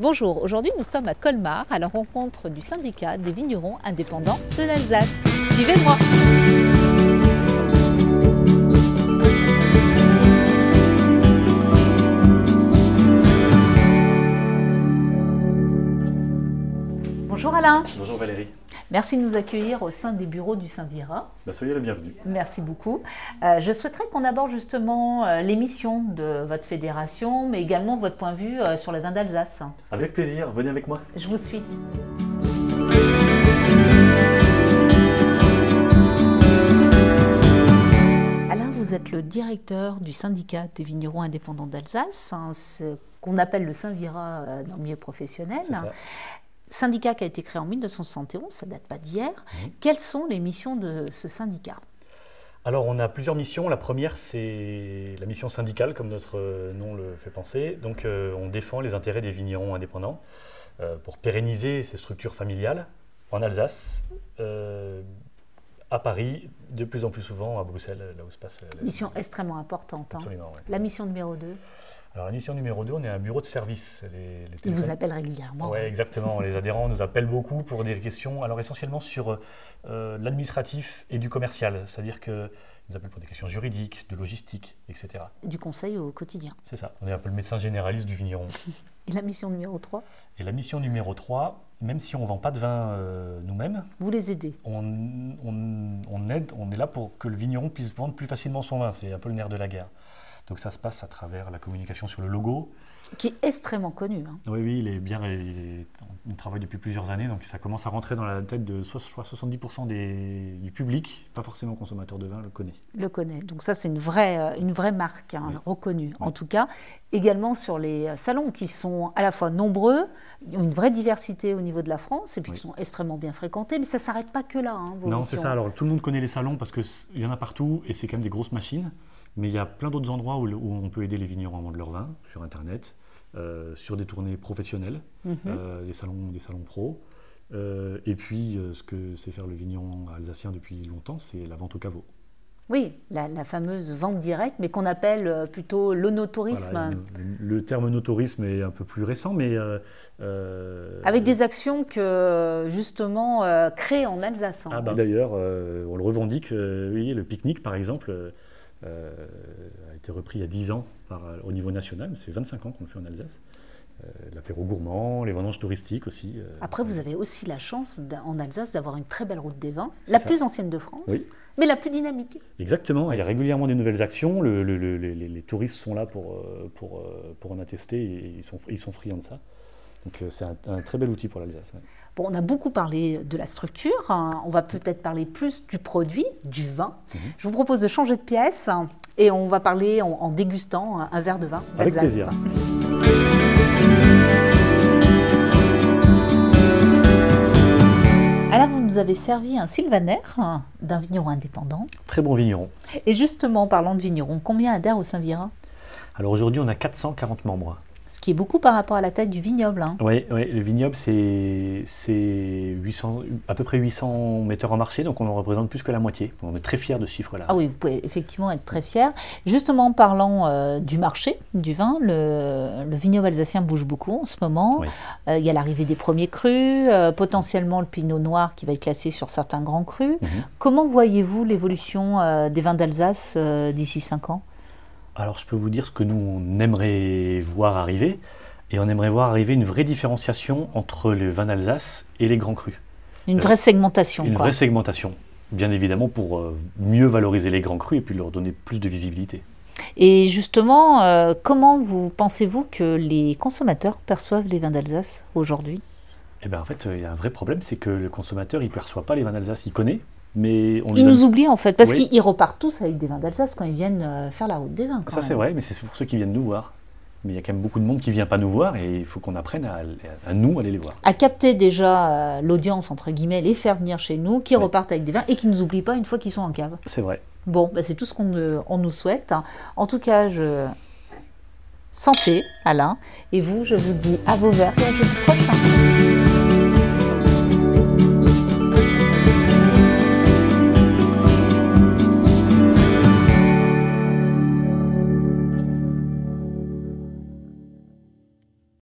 Bonjour, aujourd'hui nous sommes à Colmar à la rencontre du syndicat des vignerons indépendants de l'Alsace. Suivez-moi. Bonjour Alain. Bonjour Valérie. Merci de nous accueillir au sein des bureaux du Synvira. Soyez la bienvenue. Merci beaucoup. Je souhaiterais qu'on aborde justement les missions de votre fédération, mais également votre point de vue sur les vins d'Alsace. Avec plaisir, venez avec moi. Je vous suis. Alain, vous êtes le directeur du syndicat des vignerons indépendants d'Alsace, ce qu'on appelle le Synvira dans le milieu professionnel. C'est ça. Syndicat qui a été créé en 1971, ça ne date pas d'hier. Quelles sont les missions de ce syndicat? Alors on a plusieurs missions. La première c'est la mission syndicale comme notre nom le fait penser. Donc on défend les intérêts des vignerons indépendants pour pérenniser ces structures familiales en Alsace, à Paris, de plus en plus souvent à Bruxelles, là où se passe la mission extrêmement importante. Absolument, ouais. La mission numéro 2. Alors la mission numéro 2, on est un bureau de service. Ils vous appellent régulièrement. Oui, exactement. Les adhérents nous appellent beaucoup pour des questions, alors essentiellement sur l'administratif et du commercial. C'est-à-dire qu'ils nous appellent pour des questions juridiques, de logistique, etc. Du conseil au quotidien. C'est ça. On est un peu le médecin généraliste du vigneron. Et la mission numéro 3? Et la mission numéro 3, même si on ne vend pas de vin nous-mêmes, vous les aidez. On aide, on est là pour que le vigneron puisse vendre plus facilement son vin. C'est un peu le nerf de la guerre. Donc ça se passe à travers la communication sur le logo. Qui est extrêmement connu. Hein. Oui, il est bien, il travaille depuis plusieurs années, donc ça commence à rentrer dans la tête de 70% du public, pas forcément consommateur de vin, le connaît. Le connaît, donc ça c'est une vraie marque, hein, oui. Reconnue. Oui. En tout cas, également sur les salons qui sont à la fois nombreux, une vraie diversité au niveau de la France, et puis qui sont extrêmement bien fréquentés, mais ça ne s'arrête pas que là. Hein, non, c'est ça, alors tout le monde connaît les salons parce qu'il y en a partout, et c'est quand même des grosses machines. Mais il y a plein d'autres endroits où on peut aider les vignerons à vendre leur vin, sur Internet, sur des tournées professionnelles, des salons pro. Et puis, ce que sait faire le vigneron alsacien depuis longtemps, c'est la vente au caveau. Oui, la fameuse vente directe, mais qu'on appelle plutôt l'onotourisme. Voilà, le terme onotourisme est un peu plus récent, mais... avec des actions que, justement, créées en Alsace. Hein. Ah bah, d'ailleurs, on le revendique, oui, le pique-nique, par exemple... a été repris il y a 10 ans au niveau national, c'est 25 ans qu'on le fait en Alsace. L'apéro gourmand, les vendanges touristiques aussi. Après, vous avez aussi la chance en Alsace d'avoir une très belle route des vins, la plus ancienne de France, oui. Mais la plus dynamique. Exactement, il y a régulièrement des nouvelles actions, les touristes sont là pour en attester et ils sont friands de ça. Donc c'est un très bel outil pour l'Alsace. Ouais. Bon, on a beaucoup parlé de la structure, hein. On va peut-être parler plus du produit, du vin. Je vous propose de changer de pièce et on va parler en dégustant un verre de vin d'Alsace. Avec plaisir. Alors, vous nous avez servi un sylvaner d'un vigneron indépendant. Très bon vigneron. Et justement, parlant de vigneron, combien adhèrent au Synvira? Alors aujourd'hui, on a 440 membres. Ce qui est beaucoup par rapport à la taille du vignoble. Hein. Oui, le vignoble, c'est à peu près 800 metteurs en marché, donc on en représente plus que la moitié. On est très fiers de ce chiffre-là. Ah oui, vous pouvez effectivement être très fiers. Justement, parlant du marché du vin, le vignoble alsacien bouge beaucoup en ce moment. Oui. Il y a l'arrivée des premiers crus, potentiellement le pinot noir qui va être classé sur certains grands crus. Comment voyez-vous l'évolution des vins d'Alsace d'ici 5 ans ? Alors, je peux vous dire ce que nous, on aimerait voir arriver. Et on aimerait voir arriver une vraie différenciation entre les vins d'Alsace et les grands crus. Une vraie segmentation. Vraie segmentation, bien évidemment, pour mieux valoriser les grands crus et puis leur donner plus de visibilité. Et justement, comment pensez-vous que les consommateurs perçoivent les vins d'Alsace aujourd'hui ? Eh bien, en fait, il y a un vrai problème, c'est que le consommateur, il ne perçoit pas les vins d'Alsace. Il connaît. Mais ils nous oublient en fait, parce qu'ils repartent tous avec des vins d'Alsace quand ils viennent faire la route des vins. Ça c'est vrai, mais c'est pour ceux qui viennent nous voir. Mais il y a quand même beaucoup de monde qui ne vient pas nous voir et il faut qu'on apprenne à nous aller les voir. À capter déjà l'audience, entre guillemets, les faire venir chez nous, qui repartent avec des vins et qui ne nous oublient pas une fois qu'ils sont en cave. C'est vrai. Bon, bah, c'est tout ce qu'on nous souhaite. En tout cas, santé Alain, et vous, je vous dis à vos verres et à jeudi prochain.